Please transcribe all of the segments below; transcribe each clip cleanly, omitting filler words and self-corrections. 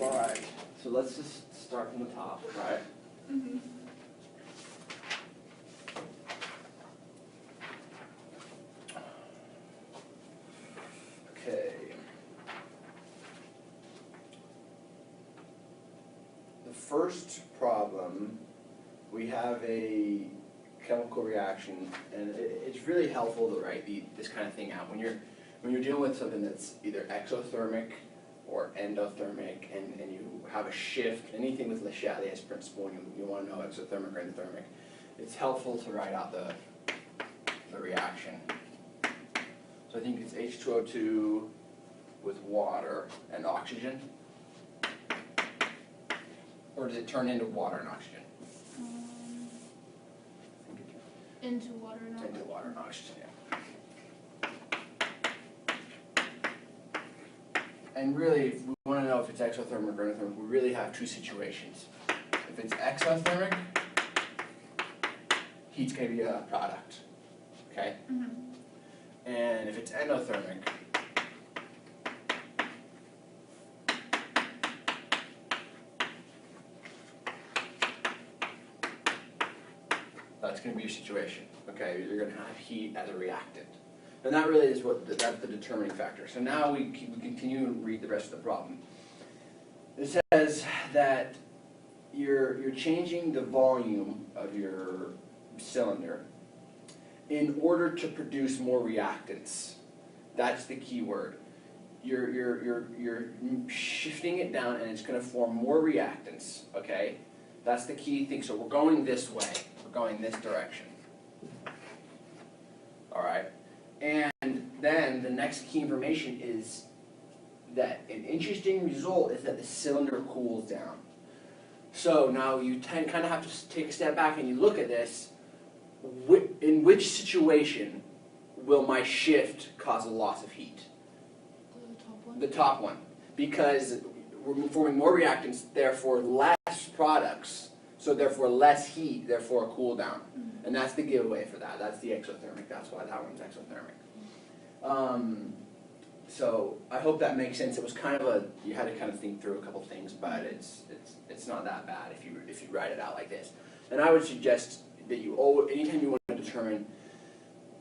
Alright, so let's just start from the top, right? Mm-hmm. Okay. The first problem, we have a chemical reaction, and it's really helpful to write this kind of thing out when you're dealing with something that's either exothermic or endothermic, and you have a shift, anything with Le Chatelier's principle, and you want to know exothermic or endothermic, it's helpful to write out the reaction. So I think it's H2O2 with water and oxygen. Or does it turn into water and oxygen? Into water and oxygen. Into water and oxygen, yeah. And really, if we want to know if it's exothermic or endothermic, we really have two situations. If it's exothermic, heat's going to be a product, okay? Mm-hmm. And if it's endothermic, that's going to be your situation, okay? You're going to have heat as a reactant. And that really is that's the determining factor. So now we continue and read the rest of the problem. It says that you're changing the volume of your cylinder in order to produce more reactants. That's the key word. You're shifting it down, and it's going to form more reactants, okay? That's the key thing. So we're going this way. We're going this direction. All right? And then the next key information is that an interesting result is that the cylinder cools down. So now you kind of have to take a step back and you look at this. In which situation will my shift cause a loss of heat? The top one. The top one. Because we're forming more reactants, therefore less products, so therefore less heat, therefore a cool down. Mm-hmm. And that's the giveaway for that. That's the exothermic. That's why that one's exothermic. So I hope that makes sense. It was kind of you had to kind of think through a couple things, but it's not that bad if you write it out like this. And I would suggest that anytime you want to determine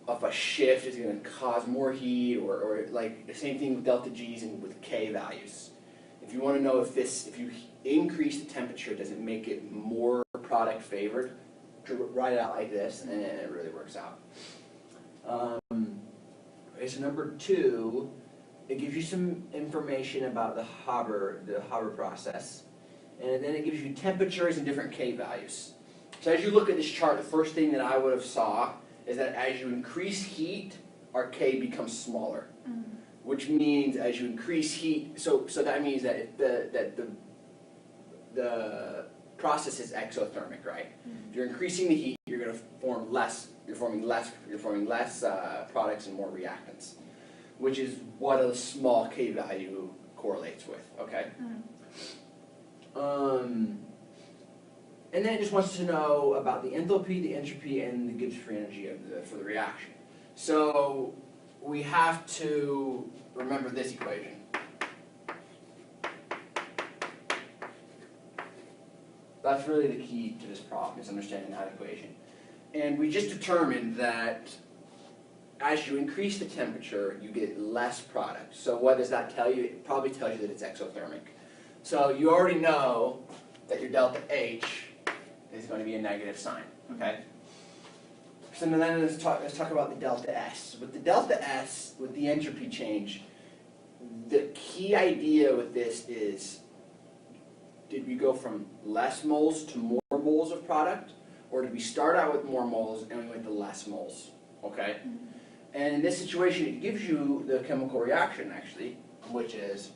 if a shift is going to cause more heat, or like the same thing with delta G's and with K values. If you want to know if you increase the temperature, does it make it more product favored? Write it out like this, and it really works out. Okay, so number 2, it gives you some information about the Haber process, and then it gives you temperatures and different K values. So as you look at this chart, the first thing that I would have saw is that as you increase heat, our K becomes smaller. Mm-hmm. Which means as you increase heat, so that means that the process is exothermic, right? Mm-hmm. If you're increasing the heat, you're going to form less. You're forming less products and more reactants, which is what a small K value correlates with. Okay. Mm-hmm. And then it just wants to know about the enthalpy, the entropy, and the Gibbs free energy for the reaction. So we have to remember this equation. That's really the key to this problem, is understanding that equation. And we just determined that as you increase the temperature, you get less product. So what does that tell you? It probably tells you that it's exothermic. So you already know that your delta H is going to be a negative sign, okay? So then let's talk about the delta S. With the delta S, with the entropy change, the key idea with this is, did we go from less moles to more moles of product? Or did we start out with more moles and we went to less moles, okay? Mm-hmm. And in this situation, it gives you the chemical reaction, actually, which is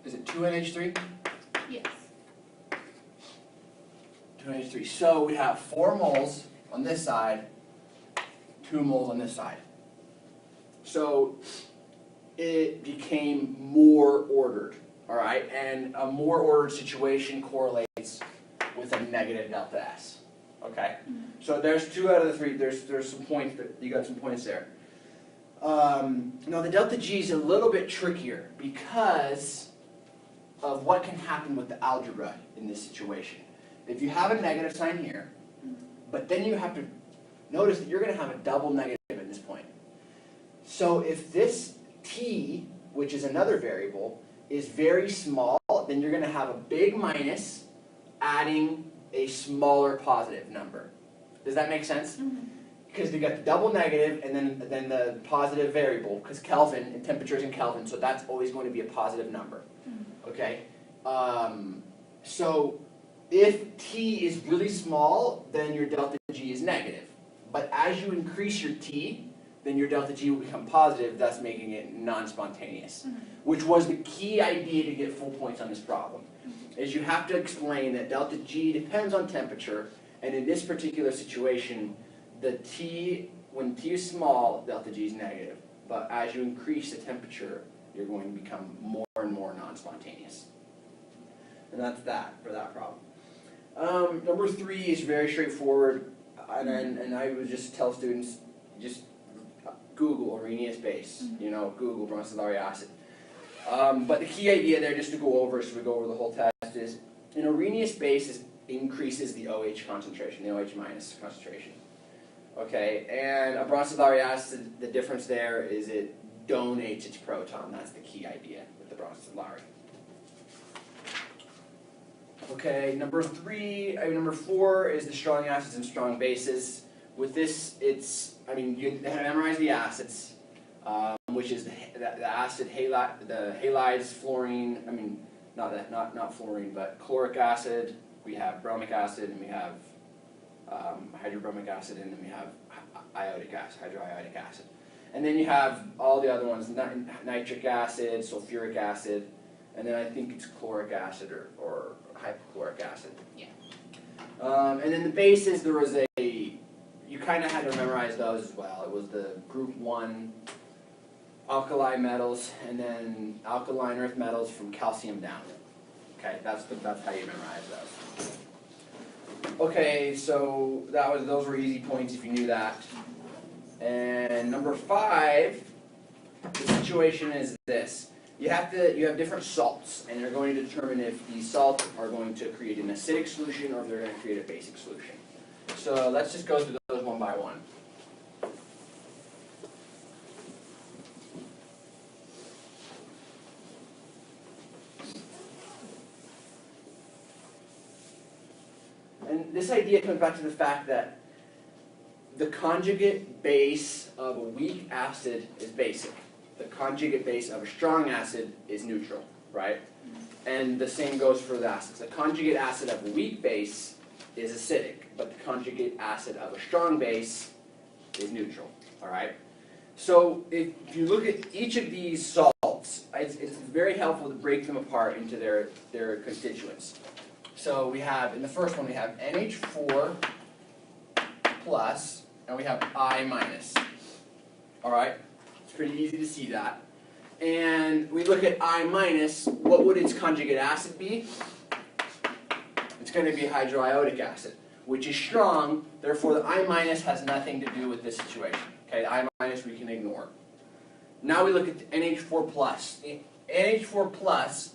it 2NH3? Yes. 2NH3. So we have 4 moles on this side, 2 moles on this side. So it became more ordered, all right? And a more ordered situation correlates with a negative delta S, okay? Mm-hmm. So there's 2 out of the 3. There's some points that you got some points there. Now the delta G is a little bit trickier because of what can happen with the algebra in this situation. If you have a negative sign here, but then you have to notice that you're going to have a double negative at this point. So if this t, which is another variable, is very small, then you're going to have a big minus adding a smaller positive number. Does that make sense? Because you got the double negative and then the positive variable, because Kelvin, and temperature is in Kelvin, so that's always going to be a positive number. Okay? So if t is really small, then your delta G is negative. But as you increase your t, then your delta G will become positive, thus making it non-spontaneous. Which was the key idea to get full points on this problem. Is you have to explain that delta G depends on temperature, and in this particular situation, the t, when t is small, delta G is negative. But as you increase the temperature, you're going to become more and more non-spontaneous. And that's that for that problem. Number 3 is very straightforward, and I would just tell students, just Google Arrhenius base, Google Bronson-Lowry acid. But the key idea there, just to go over, so we go over the whole test, is an Arrhenius base increases the OH concentration, the OH minus concentration. Okay, and a Bronson-Lowry acid, the difference there is it donates its proton. That's the key idea with the Bronson-Lowry. Okay, number 4 is the strong acids and strong bases. With this, you memorize the acids, which is the acid the halides, fluorine. Not fluorine, but chloric acid. We have bromic acid, and we have hydrobromic acid, and then we have iodic acid, hydroiodic acid. And then you have all the other ones: nitric acid, sulfuric acid, and then I think it's chloric acid or hypochloric acid. Yeah. And then the bases, there was you kind of had to memorize those as well. It was the group 1 alkali metals, and then alkaline earth metals from calcium down. Okay, that's how you memorize those. Okay, so those were easy points if you knew that. And number 5, the situation is this. You have different salts, and you're going to determine if these salts are going to create an acidic solution or if they're going to create a basic solution. So let's just go through those one by one. And this idea comes back to the fact that the conjugate base of a weak acid is basic. The conjugate base of a strong acid is neutral, right? And the same goes for the acids. The conjugate acid of a weak base is acidic, but the conjugate acid of a strong base is neutral, all right? So if you look at each of these salts, it's very helpful to break them apart into their constituents. So we have, in the first one, we have NH4 plus, and we have I minus, all right? It's pretty easy to see that. And we look at I minus, what would its conjugate acid be? It's going to be hydroiodic acid, which is strong, therefore the I minus has nothing to do with this situation. Okay, the I minus we can ignore. Now we look at the NH4 plus. NH4 plus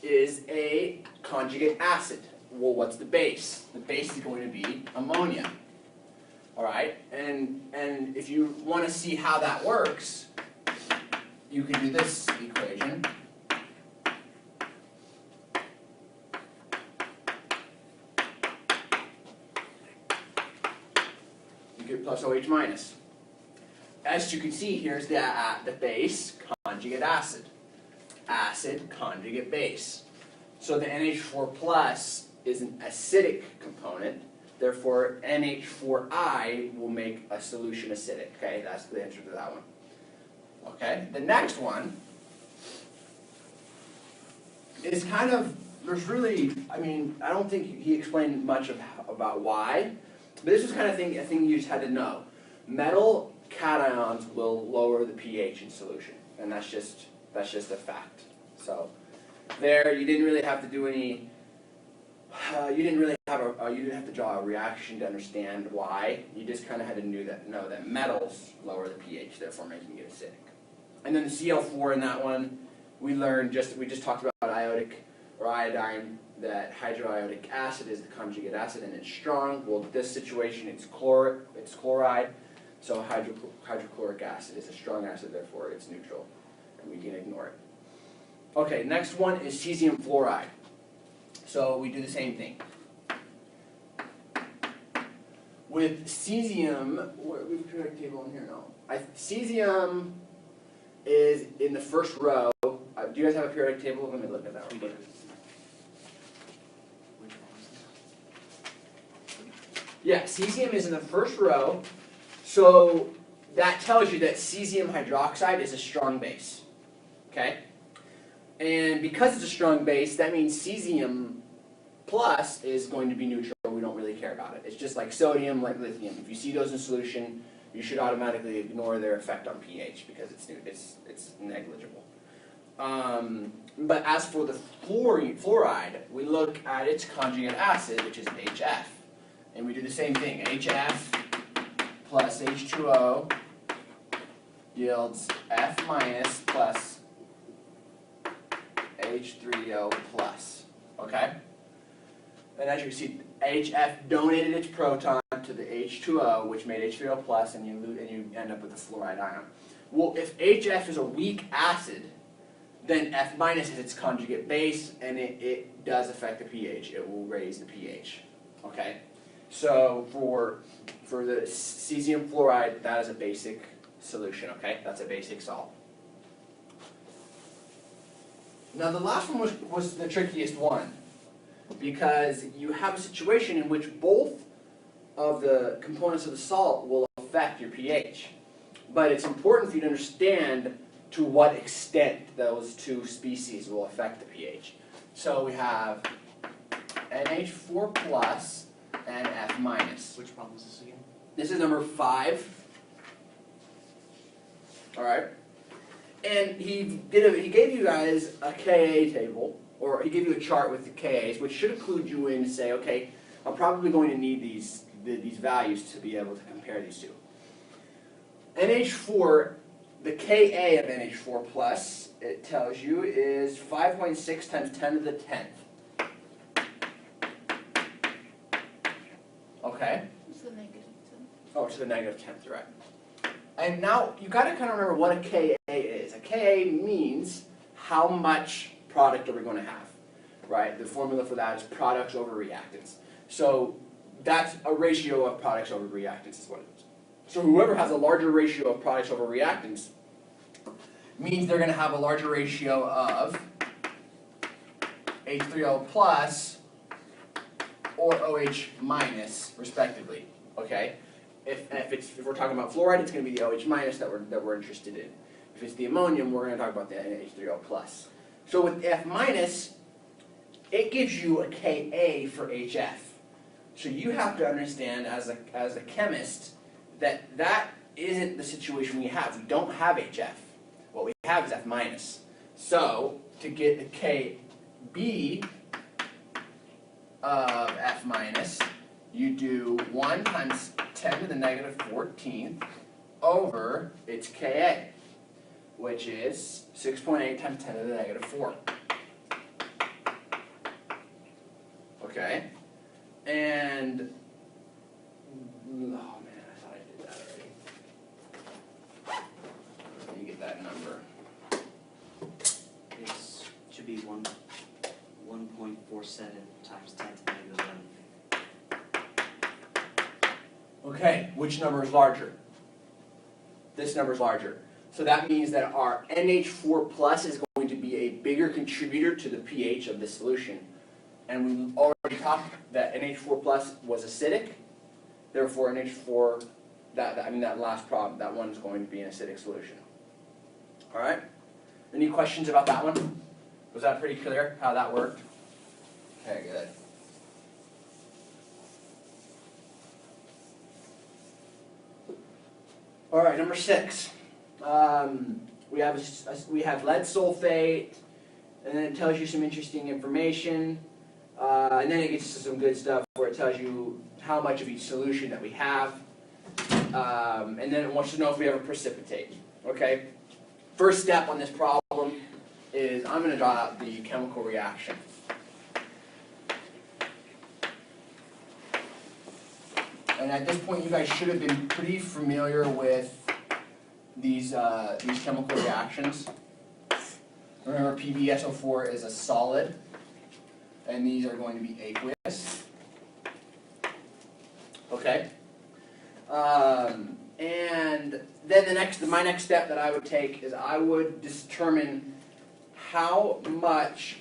is a conjugate acid. Well, what's the base? The base is going to be ammonia. All right, and if you want to see how that works, you can do this equation. You get plus OH minus. As you can see, here's the base conjugate acid. Acid conjugate base. So the NH4 plus is an acidic component. Therefore, NH4I will make a solution acidic. Okay, that's the answer to that one. Okay, the next one is kind of, there's really, I don't think he explained much about why, but this was kind of a thing you just had to know. Metal cations will lower the pH in solution, and that's just a fact. So there, you didn't really have to do any You didn't really have you didn't have to draw a reaction to understand why. You just kind of had to know that metals lower the pH, therefore making it acidic. And then the Cl4 in that one, we just talked about iodic or iodine, that hydroiodic acid is the conjugate acid and it's strong. Well, in this situation it's chloride, so hydrochloric acid is a strong acid, therefore it's neutral, and we can ignore it. Okay, next one is cesium fluoride. So we do the same thing. With cesium, we have a periodic table in here now. Cesium is in the first row. Do you guys have a periodic table? Let me look at that real quick. Yeah, cesium is in the first row. So that tells you that cesium hydroxide is a strong base. Okay? And because it's a strong base, that means cesium plus is going to be neutral. We don't really care about it. It's just like sodium, like lithium. If you see those in solution, you should automatically ignore their effect on pH because it's negligible. But as for the fluoride, we look at its conjugate acid, which is HF. And we do the same thing. HF plus H2O yields F minus plus H3O plus. Okay? And as you can see, HF donated its proton to the H2O, which made H3O plus, and you end up with a fluoride ion. Well, if HF is a weak acid, then F minus is its conjugate base, and it does affect the pH. It will raise the pH. Okay? So for the cesium fluoride, that is a basic solution. Okay? That's a basic salt. Now the last one was the trickiest one, because you have a situation in which both of the components of the salt will affect your pH. But it's important for you to understand to what extent those two species will affect the pH. So we have NH4 plus and F minus. Which problem is this again? This is number 5. All right. And he gave you guys a Ka table, or he gave you a chart with the Kas, which should include you in to say, okay, I'm probably going to need these values to be able to compare these two. NH4, the Ka of NH4 plus, it tells you, is 5.6 times 10 to the 10th. Okay? It's the -10. Oh, to the -10th, right. And now, you got to kind of remember what a Ka is. A Ka means how much product are we going to have, right? The formula for that is products over reactants. So that's a ratio of products over reactants is what it is. So whoever has a larger ratio of products over reactants means they're going to have a larger ratio of H3O plus or OH minus, respectively. Okay? If we're talking about fluoride, it's going to be the OH minus that we're interested in. If it's the ammonium, we're going to talk about the H3O plus. So with F minus, it gives you a Ka for HF. So you have to understand as a chemist that isn't the situation we have. We don't have HF. What we have is F minus. So to get the Kb of F minus, you do 1 times 10 to the -14th over its Ka, which is 6.8 times 10 to the -4. Okay? And, oh man, I thought I did that already. Let me get that number. It should be 1.47 times 10 to the -11. Okay, which number is larger? This number is larger. So that means that our NH4 plus is going to be a bigger contributor to the pH of the solution. And we already talked that NH4 plus was acidic. Therefore, NH4, that last problem, that one is going to be an acidic solution. All right? Any questions about that one? Was that pretty clear how that worked? Okay, good. All right, number 6. We have lead sulfate, and then it tells you some interesting information. And then it gets to some good stuff where it tells you how much of each solution that we have. And then it wants to know if we ever precipitate. Okay? First step on this problem is I'm going to draw out the chemical reaction. And at this point, you guys should have been pretty familiar with these chemical reactions. Remember, PbSO4 is a solid, and these are going to be aqueous. Okay. And then my next step that I would take is I would determine how much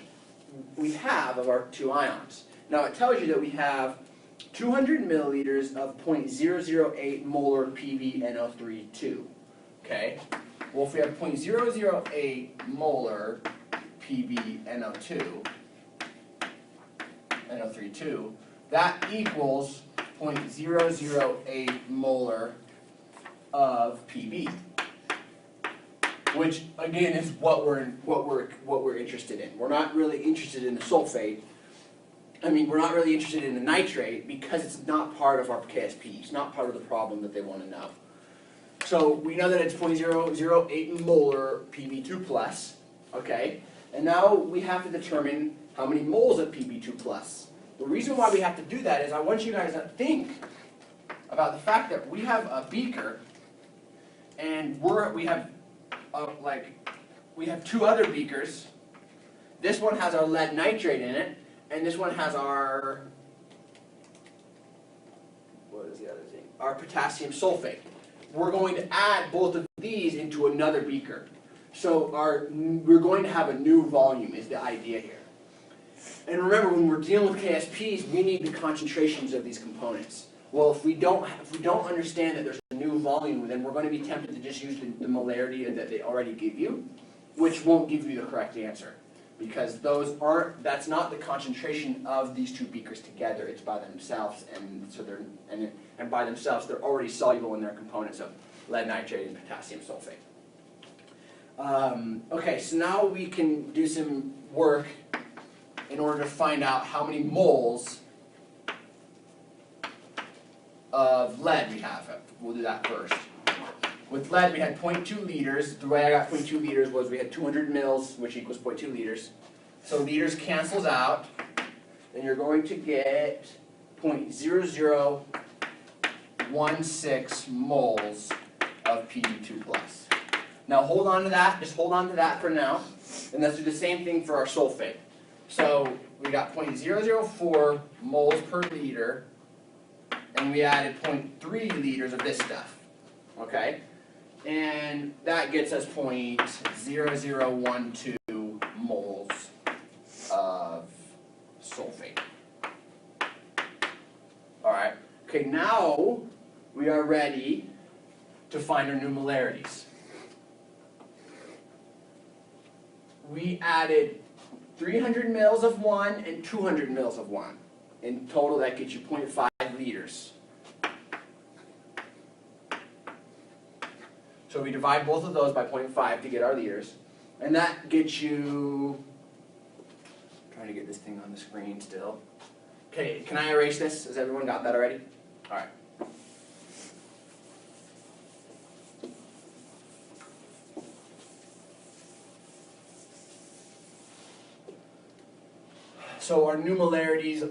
we have of our two ions. Now it tells you that we have 200 milliliters of 0.008 molar PbNO32. Okay? Well, if we have 0.008 molar NO32, that equals 0.008 molar of Pb, which again is what we're interested in. We're not really interested in the sulfate. I mean, we're not really interested in the nitrate because it's not part of our KSP. It's not part of the problem that they want to know. So we know that it's 0.008 molar Pb2 plus, okay? And now we have to determine how many moles of Pb2 plus. The reason why we have to do that is I want you guys to think about the fact that we have a beaker, and we have two other beakers. This one has our lead nitrate in it, and this one has our, what is the other thing? Our potassium sulfate. We're going to add both of these into another beaker. So we're going to have a new volume is the idea here. And remember, when we're dealing with KSPs, we need the concentrations of these components. Well, if we don't understand that there's a new volume, then we're going to be tempted to just use the molarity that they already give you, which won't give you the correct answer. Because that's not the concentration of these two beakers together. It's by themselves, and so and by themselves they're already soluble in their components of lead nitrate and potassium sulfate. Okay, so now we can do some work in order to find out how many moles of lead we have. We'll do that first. With lead, we had 0.2 liters. The way I got 0.2 liters was we had 200 mils, which equals 0.2 liters. So liters cancels out, and you're going to get 0.0016 moles of Pb2 plus. Now hold on to that. Just hold on to that for now. And let's do the same thing for our sulfate. So we got 0.004 moles per liter, and we added 0.3 liters of this stuff. Okay? And that gets us 0.0012 moles of sulfate. Alright, okay, now we are ready to find our new molarities. We added 300 mils of one and 200 mils of one. In total, that gets you 0.5 liters. So we divide both of those by 0.5 to get our liters. And that gets you, I'm trying to get this thing on the screen still. Okay, can I erase this? Has everyone got that already? All right. So our new molarities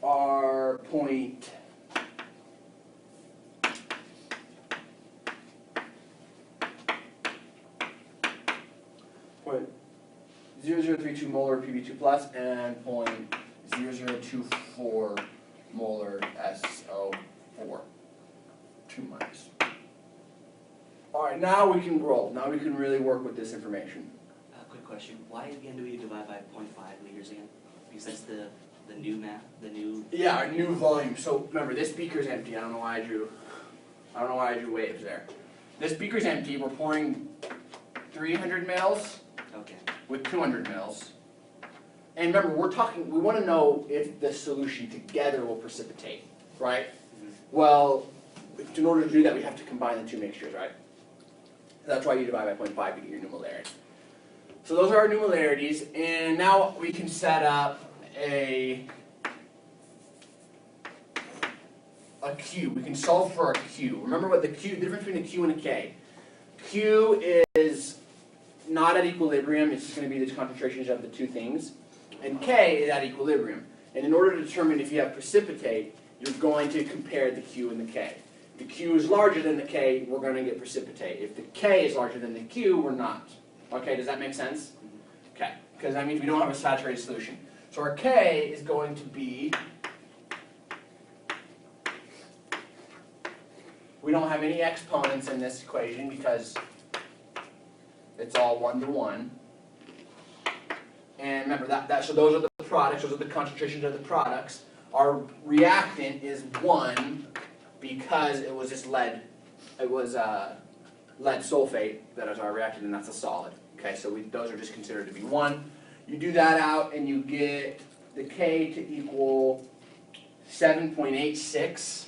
are 0.0032 molar Pb2 plus and 0.0024 molar SO4. 2 minus. Alright, now we can roll. Now we can really work with this information. Quick question. Why again do we divide by 0.5 liters again? Because that's the new math, the new... Yeah, our new volume. So remember, this beaker's empty. I don't know why I drew waves there. This beaker's empty. We're pouring 300 mils Okay. with 200 mils. And remember, we want to know if the solution together will precipitate, right? Mm-hmm. Well, in order to do that, we have to combine the two mixtures, right? That's why you divide by 0.5 to get your new molarity. So those are our new molarities, and now we can set up a a Q. We can solve for a Q. Remember what the difference between a Q and a K. Q is not at equilibrium. It's just going to be the concentrations of the two things. And K is at equilibrium. And in order to determine if you have precipitate, you're going to compare the Q and the K. If the Q is larger than the K, we're going to get precipitate. If the K is larger than the Q, we're not. Okay, does that make sense? Okay, because that means we don't have a saturated solution. So our K is going to be, we don't have any exponents in this equation because it's all 1 to 1. And remember so those are the products, those are the concentrations of the products. Our reactant is 1 because it was just lead. It was lead sulfate that is our reactant, and that's a solid. Okay, so those are just considered to be 1. You do that out and you get the K to equal 7.86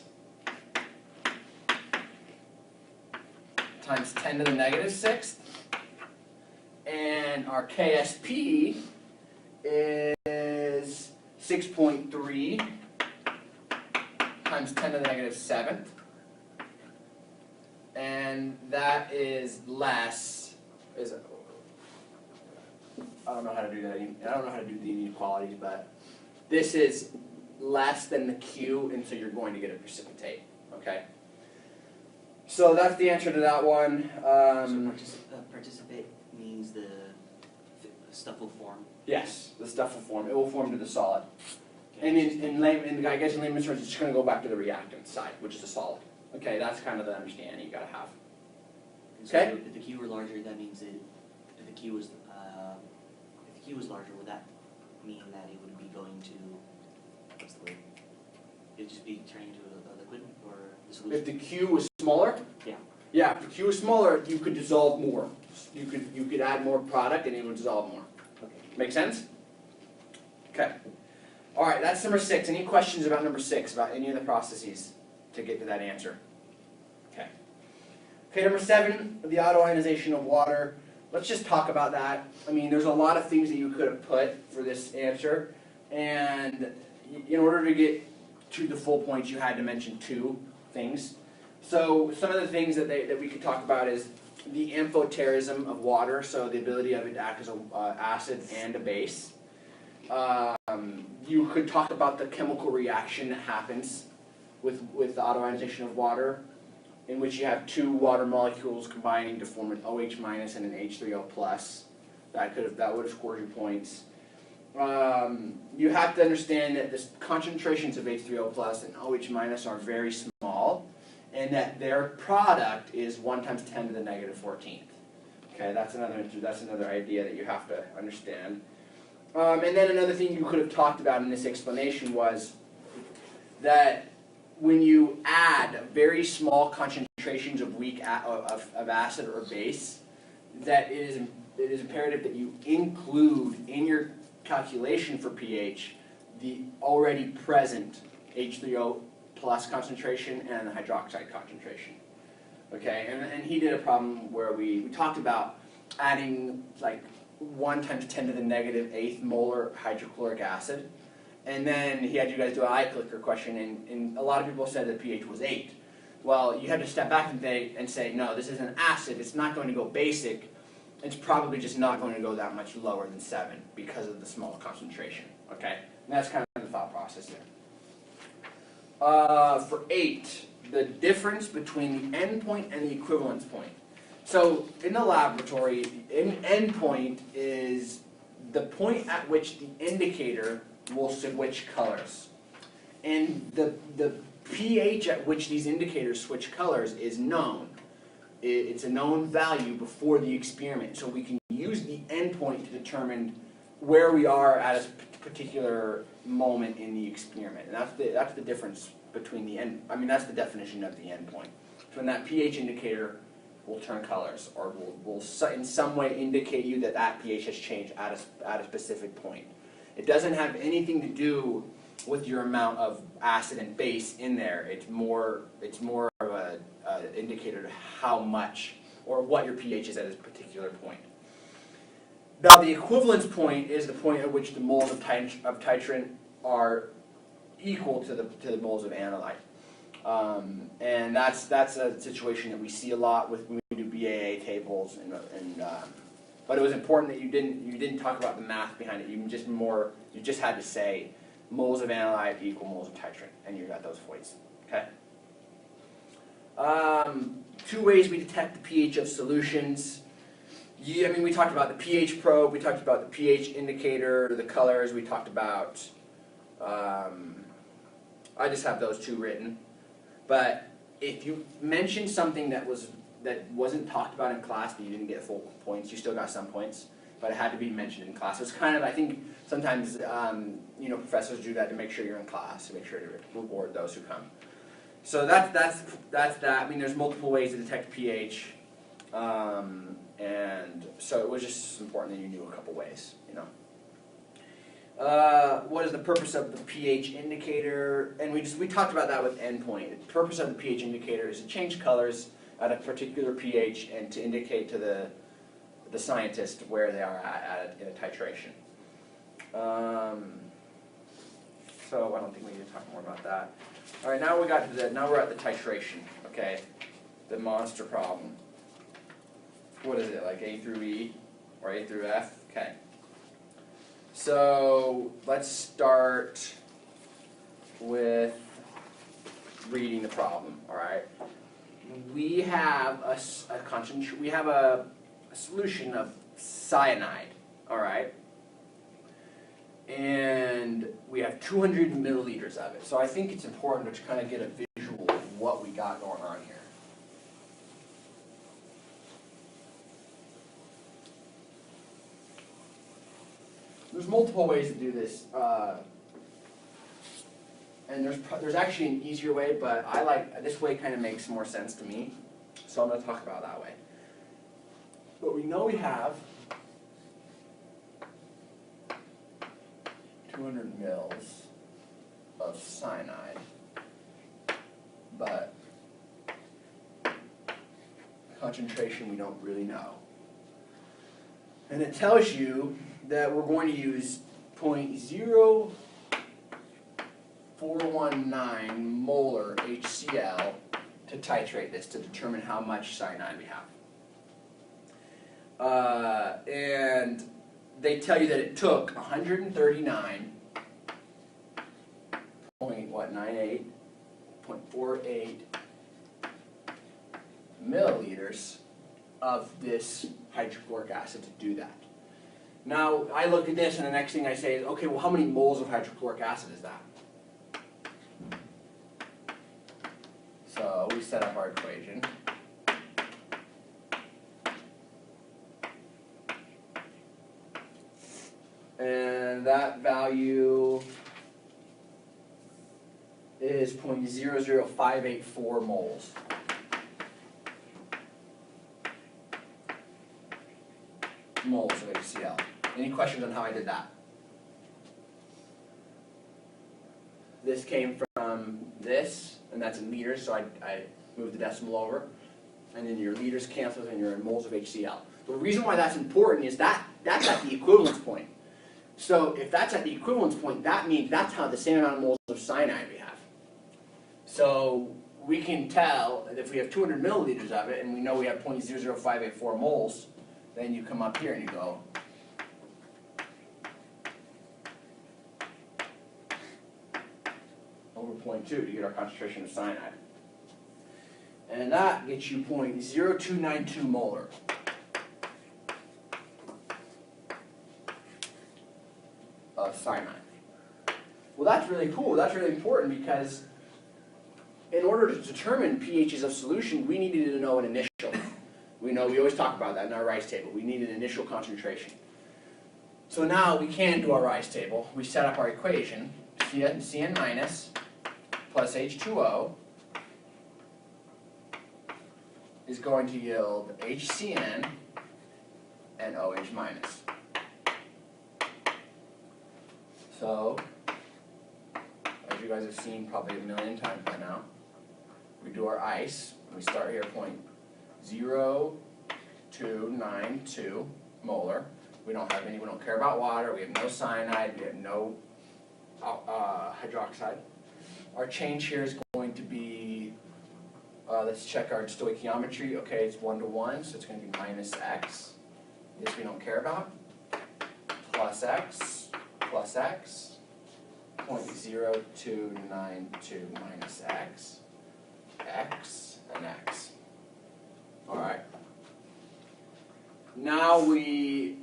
times 10 to the negative 6th. And our KSP is 6.3 times 10 to the negative 7th. And that is less, I don't know how to do that. I don't know how to do the inequalities, but this is less than the Q, and so you're going to get a precipitate. Okay. So that's the answer to that one. So participate means the stuff will form. Yes, the stuff will form. It will form to the solid. Okay. And I guess in layman's terms, it's just going to go back to the reactant side, which is a solid. Okay, that's kind of the understanding you got to have. So Okay. if the Q were larger, that means that if the Q was larger, would that mean that it would be going to, what's the word? It'd just be turning into a liquid or the solution? If the Q was smaller, Yeah. yeah, if the Q was smaller, you could dissolve more. You could add more product and it would dissolve more. Okay. Make sense? Okay. All right, that's number 6. Any questions about number 6, about any of the processes to get to that answer? Okay. Okay, number 7, the autoionization of water. Let's just talk about that. I mean, there's a lot of things that you could have put for this answer, and in order to get to the full points, you had to mention 2 things. So some of the things that we could talk about is the amphoterism of water, so the ability of it to act as an acid and a base. You could talk about the chemical reaction that happens with the autoionization of water, in which you have 2 water molecules combining to form an OH minus and an H3O plus. That would have scored you points. You have to understand that the concentrations of H3O plus and OH minus are very small, and that their product is 1 times 10 to the negative 14th. Okay, that's another idea that you have to understand. And then another thing you could have talked about in this explanation was that when you add very small concentrations of of acid or base, that it is imperative that you include in your calculation for pH the already present H3O plus concentration and the hydroxide concentration. Okay, and he did a problem where we talked about adding like 1 times 10 to the negative 8th molar hydrochloric acid. And then he had you guys do an iClicker question, and a lot of people said that pH was 8. Well, you had to step back and say, no, this is an acid. It's not going to go basic. It's probably just not going to go that much lower than 7 because of the small concentration. Okay? And that's kind of the thought process there. For 8, the difference between the endpoint and the equivalence point. So in the laboratory, the endpoint is the point at which the indicator will switch colors. And the pH at which these indicators switch colors is known. It's a known value before the experiment. So we can use the endpoint to determine where we are at a particular moment in the experiment. And that's the difference between the end. I mean, that's the definition of the endpoint. So when that pH indicator will turn colors, or will in some way indicate you that that pH has changed at a specific point. It doesn't have anything to do with your amount of acid and base in there. It's more of an indicator to how much or what your pH is at a particular point. Now the equivalence point is the point at which the moles of titrant are equal to the moles of analyte. And that's a situation that we see a lot with when we do BAA tables, but it was important that you didn't talk about the math behind it. You just had to say moles of analyte equal moles of titrant, and you got those voids. Okay. 2 ways we detect the pH of solutions. We talked about the pH probe, we talked about the pH indicator, the colors, we talked about, I just have those 2 written. But if you mentioned something that wasn't talked about in class but you didn't get full points, you still got some points, but it had to be mentioned in class. It's kind of, I think, sometimes professors do that to make sure you're in class, to make sure to reward those who come. So that's that. There's multiple ways to detect pH, and so it was just important that you knew a couple ways, What is the purpose of the pH indicator? And we talked about that with endpoint. The purpose of the pH indicator is to change colors at a particular pH and to indicate to the scientist where they are at in a titration. So I don't think we need to talk more about that. All right, now we're at the titration. Okay, the monster problem. What is it, like A through E or A through F? Okay. So let's start with reading the problem. All right. We have a solution of cyanide. All right. And we have 200 milliliters of it. So I think it's important to kind of get a visual of what we got going on here. There's multiple ways to do this, and there's actually an easier way, but I like this way. Kind of makes more sense to me, so I'm going to talk about that way. But we know we have 200 mils of cyanide, but concentration we don't really know. And it tells you that we're going to use 0.0419 molar HCl to titrate this, to determine how much cyanide we have. And they tell you that it took 139.48 milliliters of this hydrochloric acid to do that. Now, I look at this and the next thing I say is, okay, well, how many moles of hydrochloric acid is that? So we set up our equation. And that value is 0.00584 moles. Moles of HCl. Any questions on how I did that? This came from this, and that's in liters, so I moved the decimal over. And then your liters cancels and you're in moles of HCl. The reason why that's important is that's at the equivalence point. So if that's at the equivalence point, that means that's how the same amount of moles of cyanide we have. So we can tell that if we have 200 milliliters of it and we know we have 0.00584 moles, then you come up here and you go, over 0.2 to get our concentration of cyanide. And that gets you 0.0292 molar. Of cyanide. Well, that's really cool. That's really important because in order to determine pHs of solution, we needed to know an initial. We always talk about that in our Rice table. We need an initial concentration. So now we can do our Rice table. We set up our equation, Cn minus plus H2O is going to yield HCN and OH minus. So, as you guys have seen probably a million times by now, we do our ice, and we start here at 0.0292 molar. We don't care about water, we have no cyanide, we have no hydroxide. Our change here is going to be Let's check our stoichiometry. Okay, it's 1 to 1, so it's going to be minus x. This we don't care about. Plus x, 0.0292 minus x, x, and x. All right. Now we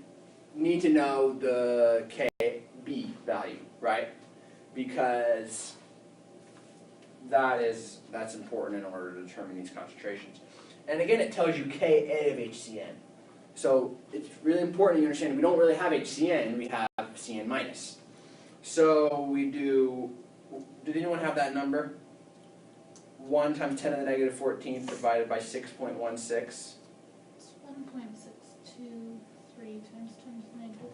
need to know the Kb value, right? Because that's important in order to determine these concentrations. And again, it tells you Ka of HCN. So it's really important you understand we don't really have HCN, we have Cn minus. So we did anyone have that number? 1 times 10 to the negative 14th divided by 6.16. It's 1.623 times 10 to the negative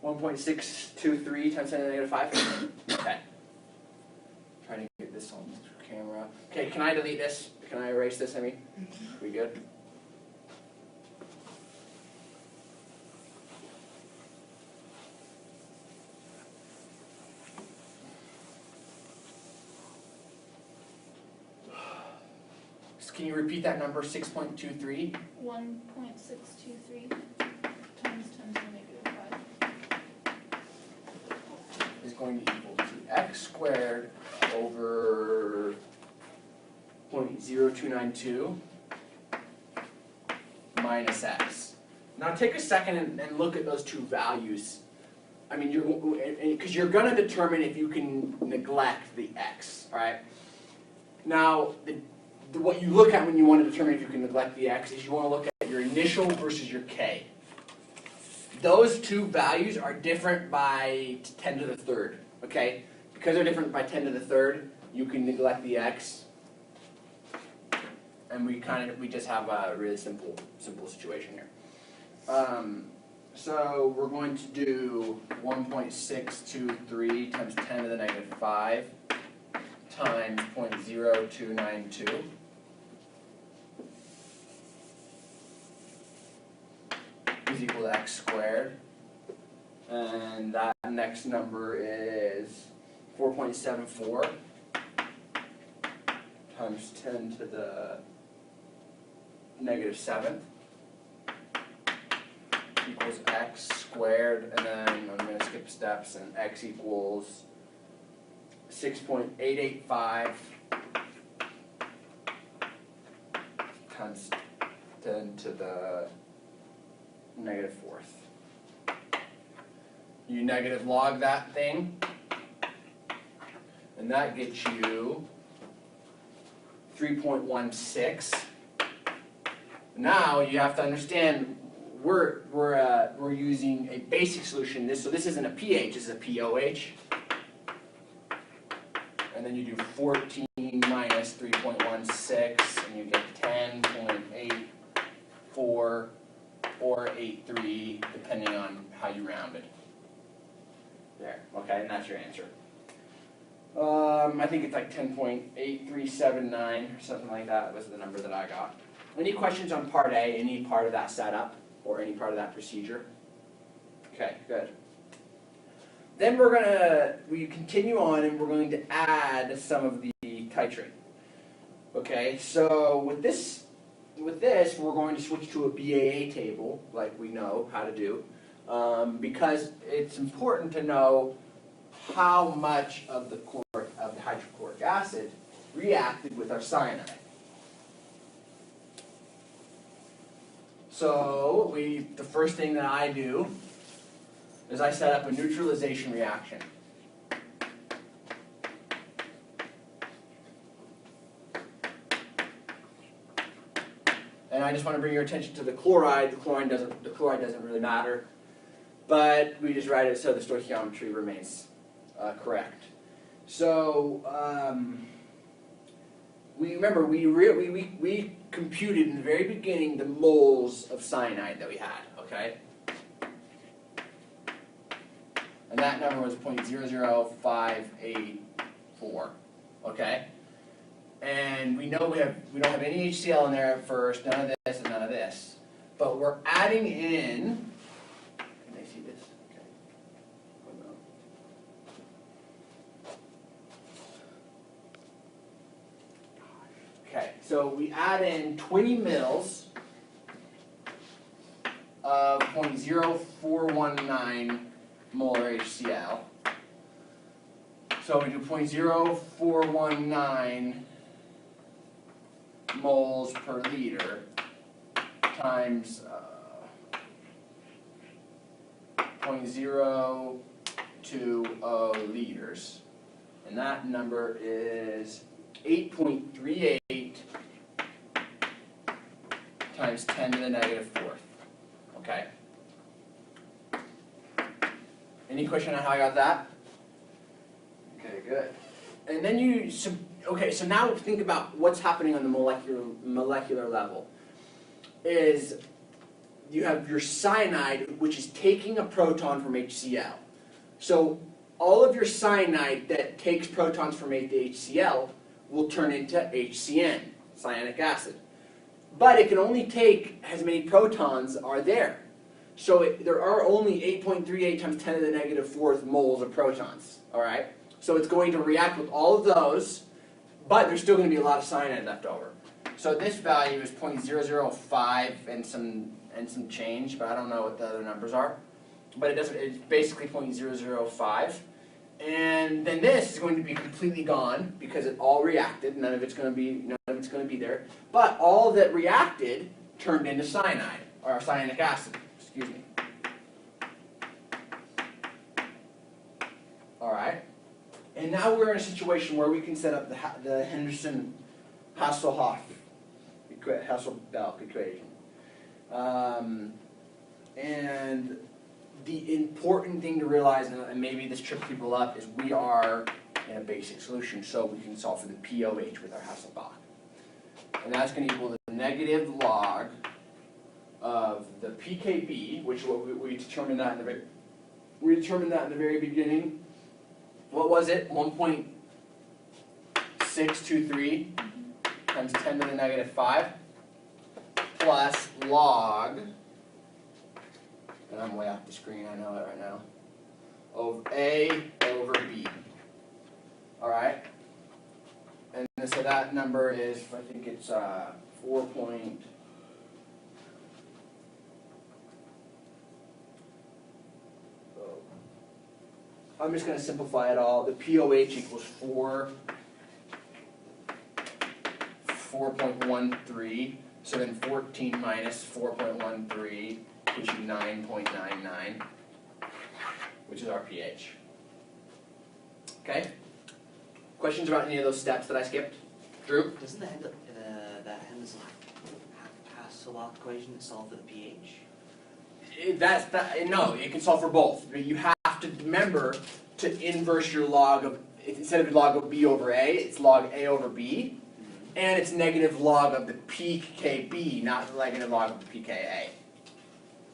1.623 times 10 to the negative 5? Okay. Trying to get this on camera. Okay, can I delete this? Can I erase this, I mean? We good? Can you repeat that number, 6.23? 1.623 times 10 to the negative 5. Is going to equal to x squared over 0.0292 minus x. Now take a second and look at those two values. I mean, because you're going to determine if you can neglect the x, all right? Now, what you look at when you want to determine if you can neglect the x is you want to look at your initial versus your k. Those two values are different by 10 to the third, okay? Because they're different by 10 to the third, you can neglect the x. And we just have a really simple situation here. So we're going to do 1.623 times 10 to the negative 5 times 0.0292. Is equal to x squared, and that next number is 4.74 times 10 to the negative 7th equals x squared, and then I'm going to skip steps, and x equals 6.885 times 10 to the negative 4th. You negative log that thing, and that gets you 3.16. Now you have to understand we're using a basic solution. So this isn't a pH, this is a POH. And then you do 14 minus 3.16, and you get 10.84. Or 83, depending on how you round it. There, okay, and that's your answer. I think it's like 10.8379 or something like that was the number that I got. Any questions on part A, any part of that setup, or any part of that procedure? Okay, good. Then we continue on and we're going to add some of the titrate. Okay, so with this, we're going to switch to a BAA table, like we know how to do, because it's important to know how much of the hydrochloric acid reacted with our cyanide. So the first thing that I do is I set up a neutralization reaction. And I just want to bring your attention to the chloride. The chloride doesn't really matter, but we just write it so the stoichiometry remains correct. So we computed in the very beginning the moles of cyanide that we had. Okay, and that number was 0.00584. Okay. And we know we don't have any HCl in there at first, none of this and none of this. But we're adding in, can they see this? Okay. Oh, no. Gosh. So we add in 20 mils of 0.0419 molar HCl. So we do 0.0419 moles per liter times 0.020 liters. And that number is 8.38 times 10 to the negative fourth. Okay? Any question on how I got that? Okay, good. And then okay, so now think about what's happening on the molecular level. Is you have your cyanide, which is taking a proton from HCl. So all of your cyanide that takes protons from the HCl will turn into HCN, cyanic acid. But it can only take as many protons are there. So there are only 8.38 times 10 to the negative fourth moles of protons. All right? So it's going to react with all of those, but there's still going to be a lot of cyanide left over. So this value is 0.005 and some change, but I don't know what the other numbers are. But it's basically 0.005. And then this is going to be completely gone because it all reacted. None of it's going to be there. But all that reacted turned into cyanide or cyanic acid. Excuse me. All right. And now we're in a situation where we can set up the Henderson-Hasselbalch equation. And the important thing to realize, and maybe this trips people up, is we are in a basic solution, so we can solve for the pOH with our Hasselbalch. And that's going to equal the negative log of the pKb, which we determined that in the very beginning. What was it? 1.623 times 10 to the negative 5 plus log, and I'm way off the screen, I know it right now, of A over B. All right? And so that number is, I think it's 4 point, I'm just going to simplify it all. The pOH equals 4.13. So then 14 minus 4.13 gives you 9.99, which is our pH. Okay? Questions about any of those steps that I skipped? Drew? Doesn't that Henderson-Hasselbalch equation solve for the pH? No, it can solve for both. But you have to remember to inverse your log of, instead of log of B over A, it's log A over B. And it's negative log of the pKb, not the negative log of the pKa.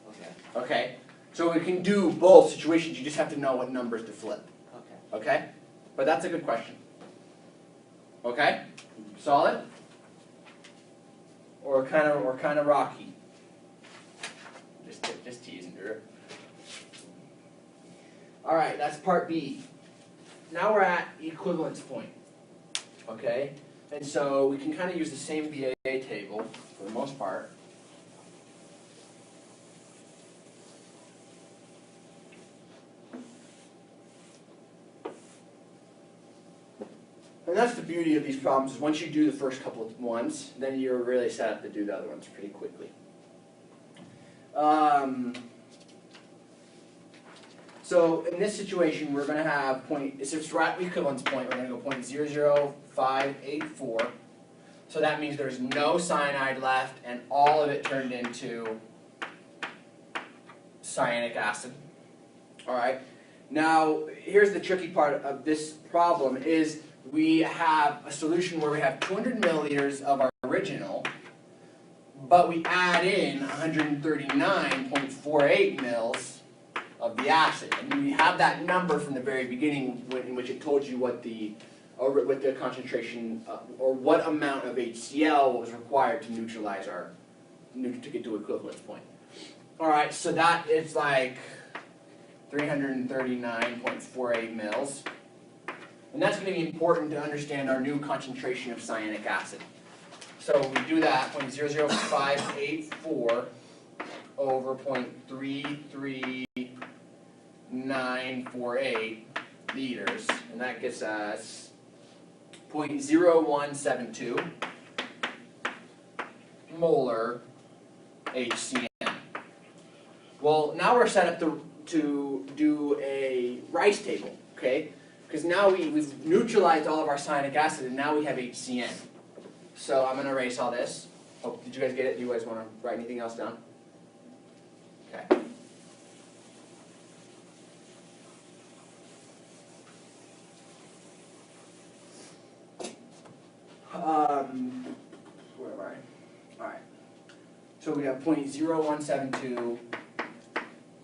Okay. Okay? So we can do both situations, you just have to know what numbers to flip. Okay. Okay? But that's a good question. Okay? Solid? Or kind of rocky? Just teasing, Drew. Alright, that's part B. Now we're at equivalence point. Okay? And so we can kind of use the same BAA table for the most part. And that's the beauty of these problems, is once you do the first couple of ones, then you're really set up to do the other ones pretty quickly. So in this situation, we're going to have since we're at the equivalence point, we're going to go 0.00584. So that means there's no cyanide left, and all of it turned into cyanic acid. All right. Now, here's the tricky part of this problem is we have a solution where we have 200 milliliters of our original, but we add in 139.48 mils of the acid. And we have that number from the very beginning in which it told you what the concentration or what amount of HCl was required to neutralize to get to equivalence point. All right, so that is like 339.48 mils. And that's going to be important to understand our new concentration of cyanic acid. So we do that, 0.00584 over 0.33948 liters, and that gives us 0.0172 molar HCN. Well, now we're set up to do a rice table, okay? Because now we've neutralized all of our cyanic acid, and now we have HCN. So I'm going to erase all this. Oh, did you guys get it? Do you guys want to write anything else down? Okay. Where am I? All right. So we have 0.0172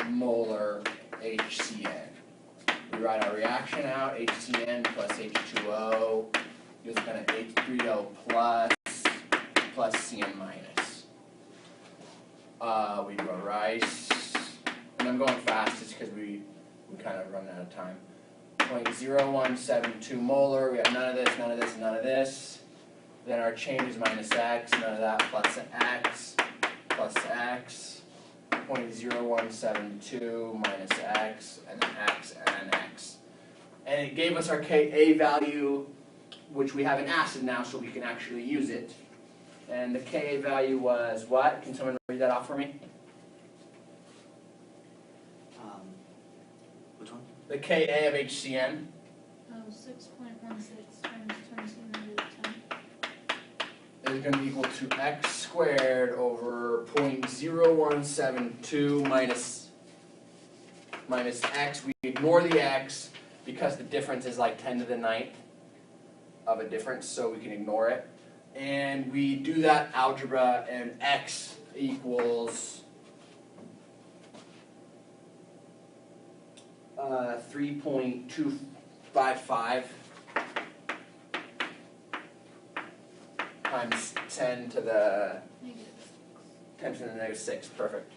molar HCN. We write our reaction out, HCN plus H2O gives kind of H3O plus CN minus. We do a rice, and I'm going fast just because we kind of run out of time. 0.0172 molar, we have none of this, none of this, and none of this. Then our change is minus X, none of that, plus X, plus X. 0.0172 minus X, and then X, and then X. And it gave us our Ka value, which we have an acid now, so we can actually use it. And the Ka value was what? Can someone read that off for me? Which one? The Ka of HCN. 6.16 times 10 to the negative 10. Is going to be equal to X squared over 0.0172 minus X. We ignore the X because the difference is like 10 to the 9th of a difference, so we can ignore it. And we do that algebra, and X equals 3.255 times 10 to the negative 6. Perfect.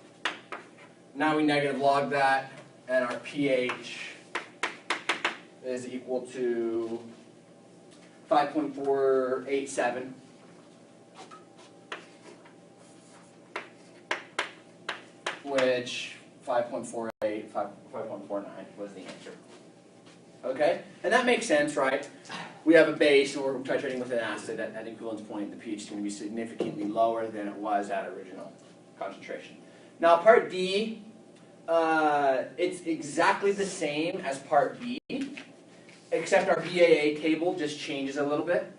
Now we negative log that, and our pH is equal to 5.487. Which 5.48, 5.49 was the answer. Okay? And that makes sense, right? We have a base, and we're titrating with an acid. At equivalence point, the pH is going to be significantly lower than it was at original concentration. Now, part D, it's exactly the same as part B, except our BAA table just changes a little bit.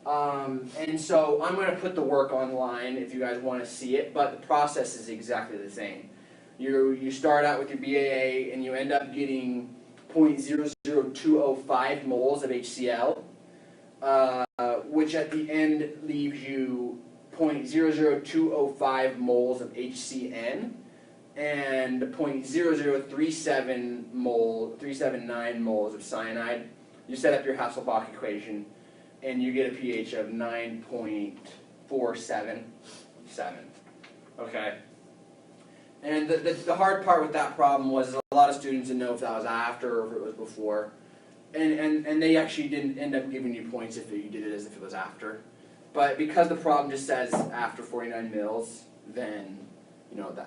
And so I'm going to put the work online if you guys want to see it, but the process is exactly the same. You start out with your BAA, and you end up getting 0.00205 moles of HCl, which at the end leaves you 0.00205 moles of HCN and 0.0039 moles of cyanide. You set up your Hasselbalch equation, and you get a pH of 9.477. Okay. And the hard part with that problem was a lot of students didn't know if that was after or if it was before. And they actually didn't end up giving you points if you did it as if it was after. But because the problem just says after 49 mils, then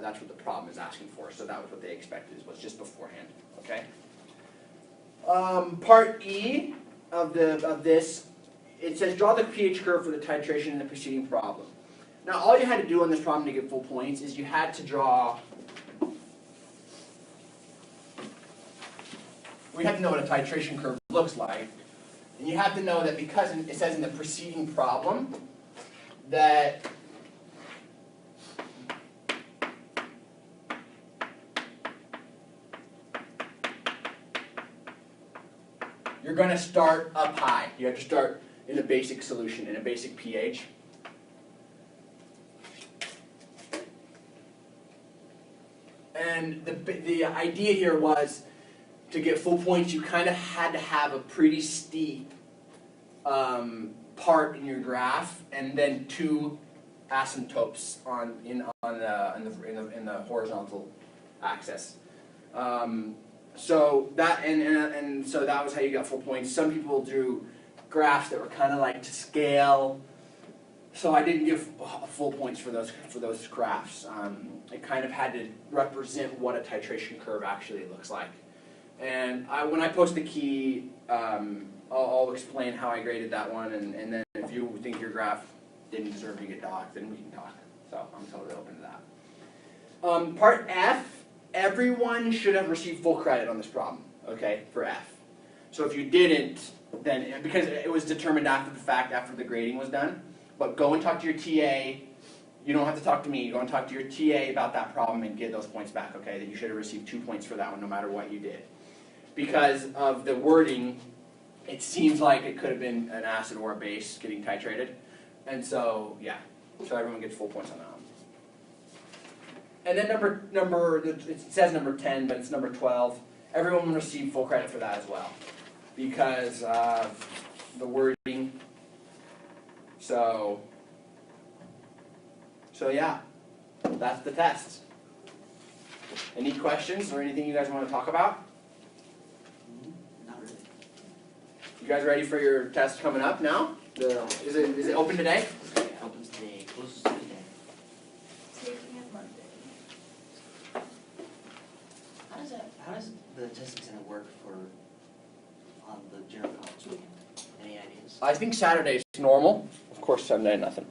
that's what the problem is asking for. So that was what they expected, was just beforehand. Okay. Part E of this, it says draw the pH curve for the titration in the preceding problem. Now, all you had to do on this problem to get full points is you had to draw. We have to know what a titration curve looks like, and you have to know that because it says in the preceding problem that you're going to start up high. You have to start in a basic solution, in a basic pH. And the idea here was to get full points, you kind of had to have a pretty steep part in your graph, and then two asymptotes in the horizontal axis. So that so that was how you got full points. Some people drew graphs that were kind of like to scale, So I didn't give full points for those graphs. It kind of had to represent what a titration curve actually looks like. And when I post the key, I'll explain how I graded that one, and then if you think your graph didn't deserve to get docked, then we can talk. So I'm totally open to that. Part F, everyone should have received full credit on this problem, okay, for F. So if you didn't, then, because it was determined after the fact, after the grading was done, but go and talk to your TA. You don't have to talk to me. Go and talk to your TA about that problem and get those points back, okay, that you should have received 2 points for that one no matter what you did. Because of the wording, it seems like it could have been an acid or a base getting titrated. And so, yeah, so everyone gets full points on that one. And then it says number 10, but it's number 12. Everyone will receive full credit for that as well, because of the wording. So yeah, that's the test. Any questions or anything you guys want to talk about? Not really. You guys ready for your test coming up now? Is it open today? It opens today, closes today. Taking it Monday. How does the testing center work on the general college weekend? Any ideas? I think Saturday's normal. Of course, Sunday nothing.